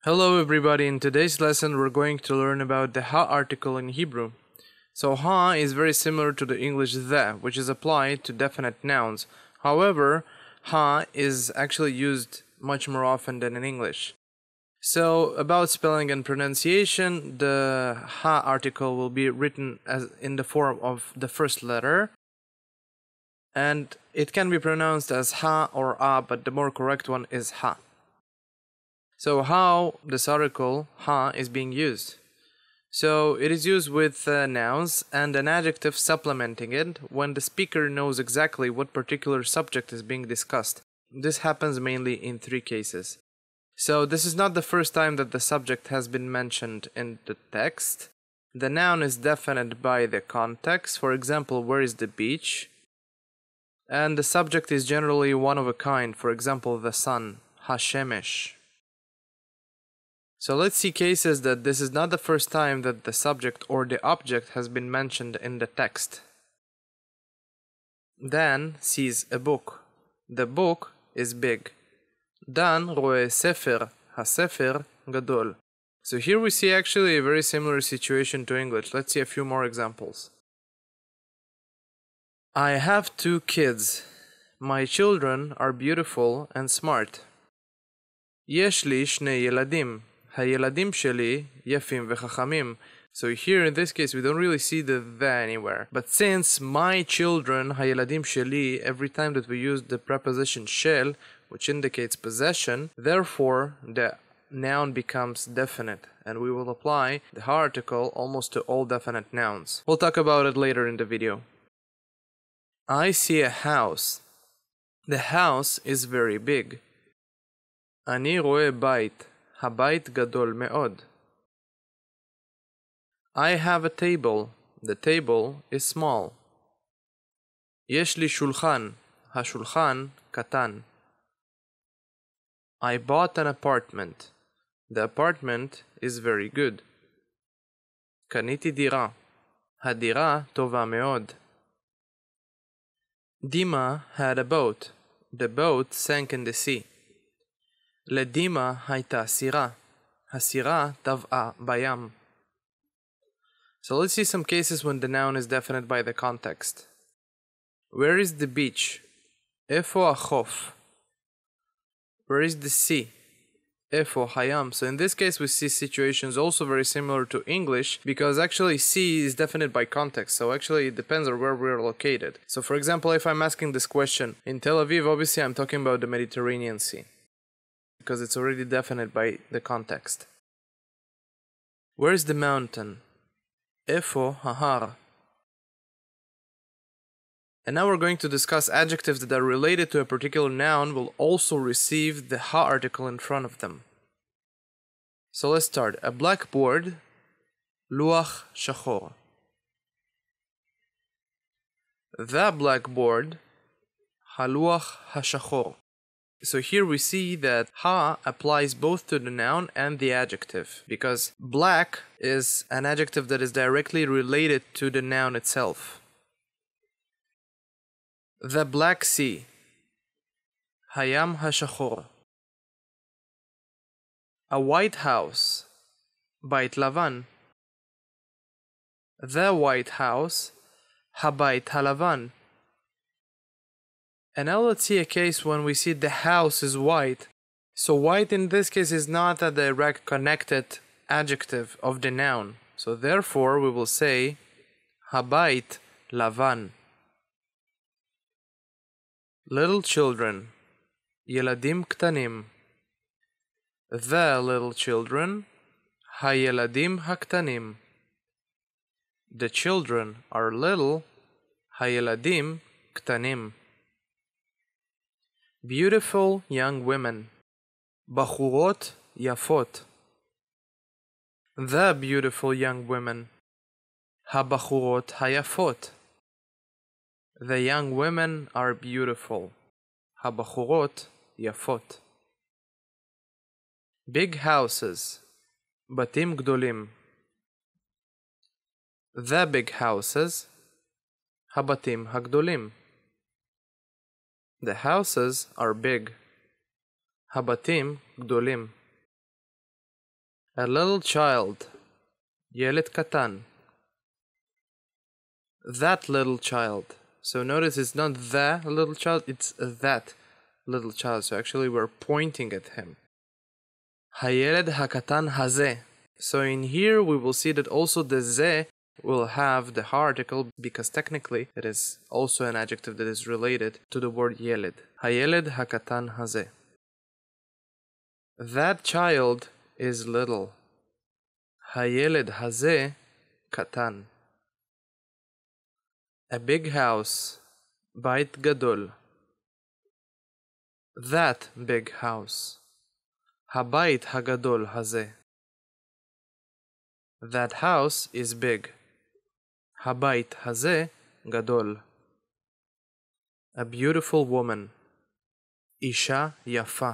Hello everybody, in today's lesson we're going to learn about the ha article in Hebrew. So ha is very similar to the English the, which is applied to definite nouns. However, ha is actually used much more often than in English. So about spelling and pronunciation, the ha article will be written as in the form of the first letter, and it can be pronounced as ha or a, but the more correct one is ha. So how this article, ha, is being used. So it is used with nouns and an adjective supplementing it when the speaker knows exactly what particular subject is being discussed. This happens mainly in three cases. So this is not the first time that the subject has been mentioned in the text. The noun is defined by the context, for example, where is the beach? And the subject is generally one of a kind, for example, the sun, hashemesh. So let's see cases that this is not the first time that the subject or the object has been mentioned in the text. Dan sees a book. The book is big. Dan רואה ספר. הספר גדול. So here we see actually a very similar situation to English. Let's see a few more examples. I have 2 kids. My children are beautiful and smart. יש לי 2 ילדים. הילדים שלי יפים וחכמים. So here in this case we don't really see the anywhere. But since my children, הילדים שלי, every time that we use the preposition של, which indicates possession, therefore the noun becomes definite, and we will apply the ha article almost to all definite nouns. We'll talk about it later in the video. I see a house. The house is very big. אני רואה בית. הבית גדול מאוד. I have a table. The table is small. יש לי שולחן. השולחן קטן. I bought an apartment. The apartment is very good. קניתי דירה. הדירה טובה מאוד. Dima had a boat. The boat sank in the sea. לדימה הייתה סירה. הסירה טבעה בים. So let's see some cases when the noun is definite by the context. Where is the beach? איפה החוף? Where is the sea? איפה הים? So in this case we see situations also very similar to English, because actually sea is definite by context, so actually it depends on where we're located. So for example, if I'm asking this question in Tel Aviv, obviously I'm talking about the Mediterranean Sea, because it's already definite by the context. Where is the mountain? איפה ההר? And now we're going to discuss adjectives that are related to a particular noun will also receive the ha article in front of them. So let's start. A blackboard, לוח שחור. The blackboard, הלוח השחור. So here we see that ha applies both to the noun and the adjective, because black is an adjective that is directly related to the noun itself. The Black Sea, hayam hashachor. A white house, bait lavan. The white house, habait halavan. And now let's see a case when we see the house is white. So white in this case is not a direct connected adjective of the noun. So therefore we will say habait lavan. Little children, ילדים קטנים. The little children, הילדים הקטנים. The children are little, הילדים קטנים. Beautiful young women, בחורות יפות. The beautiful young women, הבחורות היפות. The young women are beautiful, הבחורות יפות. Big houses, בתים גדולים. The big houses, הבתים הגדולים. The houses are big, הבתים גדולים. A little child. ילד קטן. That little child. So notice it's not the little child, it's that little child. So actually we're pointing at him. הילד הקטן הזה. So in here we will see that also the ze will have the ha article because technically it is also an adjective that is related to the word ילד. הילד הקטן הזה. That child is little. הילד הזה קטן. A big house. בית גדול. That big house. הבית הגדול הזה. That house is big. הבית הזה גדול. A beautiful woman. אישה יפה.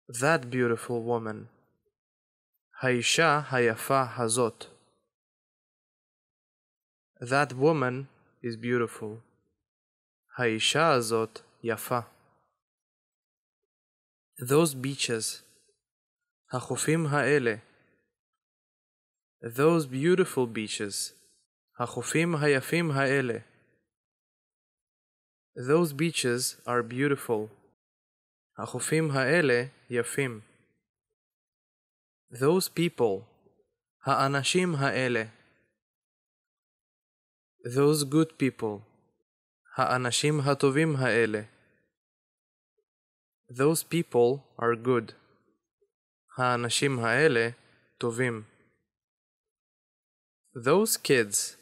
That beautiful woman. האישה היפה הזאת. That woman is beautiful. האישה הזאת יפה. Those beaches. החופים האלה. Those beautiful beaches. החופים היפים האלה. Those beaches are beautiful. החופים האלה יפים. Those people. האנשים האלה. Those good people. האנשים הטובים האלה. Those people are good. האנשים האלה טובים. Those kids.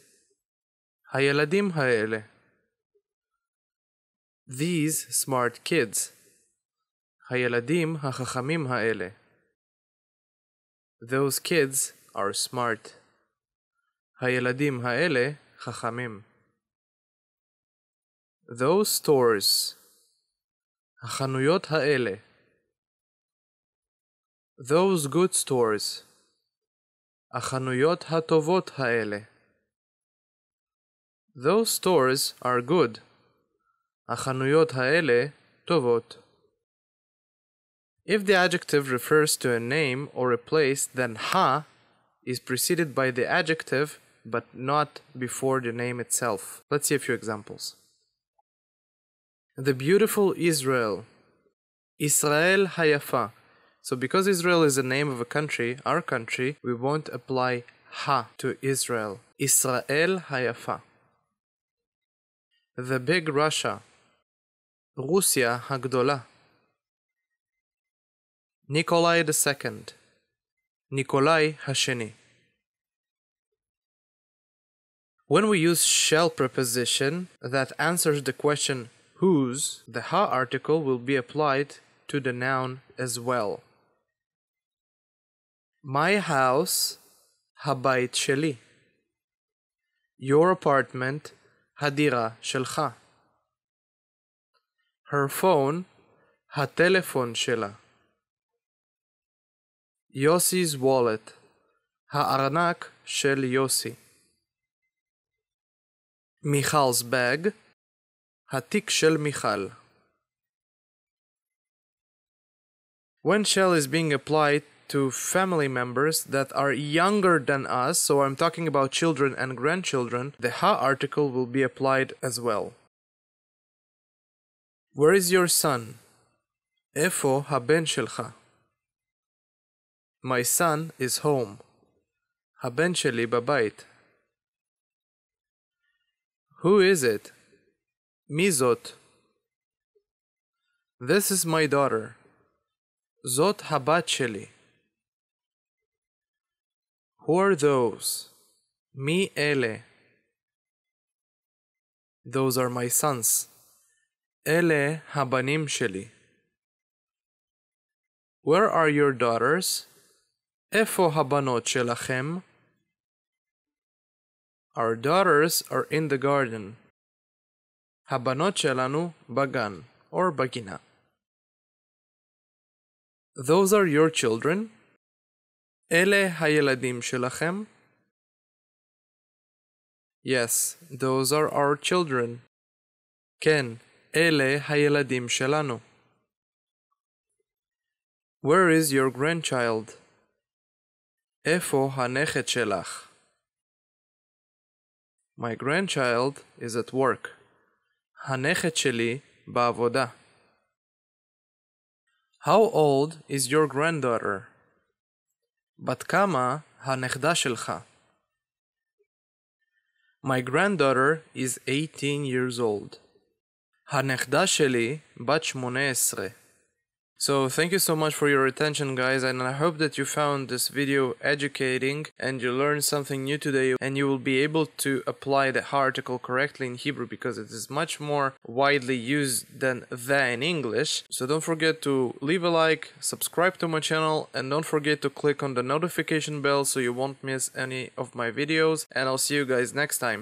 הילדים האלה. These smart kids. הילדים החכמים האלה. Those kids are smart. הילדים האלה חכמים. Those stores. החנויות האלה. Those good stores. החנויות הטובות האלה. Those stores are good. החנויות האלה טובות. If the adjective refers to a name or a place, then ha is preceded by the adjective but not before the name itself. Let's see a few examples. The beautiful Israel. Israel hayafa. So because Israel is the name of a country, our country, we won't apply ha to Israel. Israel hayafa. The big Russia. Russia hagdola. Nicolay the Second. Nicolay hasheni. When we use shall preposition that answers the question whose, the ha article will be applied to the noun as well. My house, habait sheli. Your apartment, hadira shelcha. Her phone, hatelefon shela. Yossi's wallet, ha'arnak shel Yossi. Michal's bag, hatik shel Michal. When shall is being applied to family members that are younger than us, so I'm talking about children and grandchildren, the ha article will be applied as well. Where is your son? Efo haben shelcha. My son is home. haben sheli babait. Who is it? Mizot. This is my daughter. Zot habat sheli. Who are those? Mi ele. Those are my sons. Ele habanim sheli. Where are your daughters? Efo habanot shelachem. Our daughters are in the garden. Habanot shelanu bagan or bagina. Those are your children. Ele hayeladim shelachem. Yes, those are our children. Ken, ele hayeladim shelanu. Where is your grandchild? איפה הנכד שלך? My grandchild is at work. הנכד שלי בעבודה. How old is your granddaughter? בת כמה הנכדה שלך? My granddaughter is 18 years old. הנכדה שלי בת 18. So thank you so much for your attention, guys, and I hope that you found this video educating and you learned something new today and you will be able to apply the ha article correctly in Hebrew because it is much more widely used than the in English. So don't forget to leave a like, subscribe to my channel, and don't forget to click on the notification bell so you won't miss any of my videos, and I'll see you guys next time.